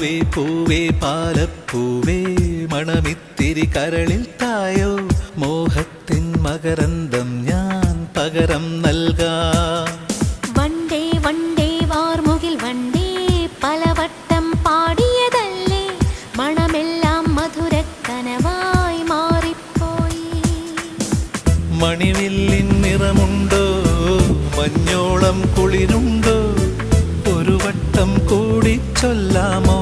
പൂവേ പൂവേ പാലപ്പൂവേ മണമിത്തിരി കരളിൽ തായോ മോഹത്തിൻ മകരന്തം ഞാൻ പകരം നൽകാം. വണ്ടേ വണ്ടേ വാർമുകിൽ വണ്ടേ പലവട്ടം പാടിയതല്ലേ മണമെല്ലാം മധുരക്കനവായി മാറിപ്പോയി. മണിവില്ലിൻ നിറമുണ്ടോ മഞ്ഞോളം കുളിരുണ്ടോ ഒരു വട്ടം കൂടി ചൊല്ലാമോ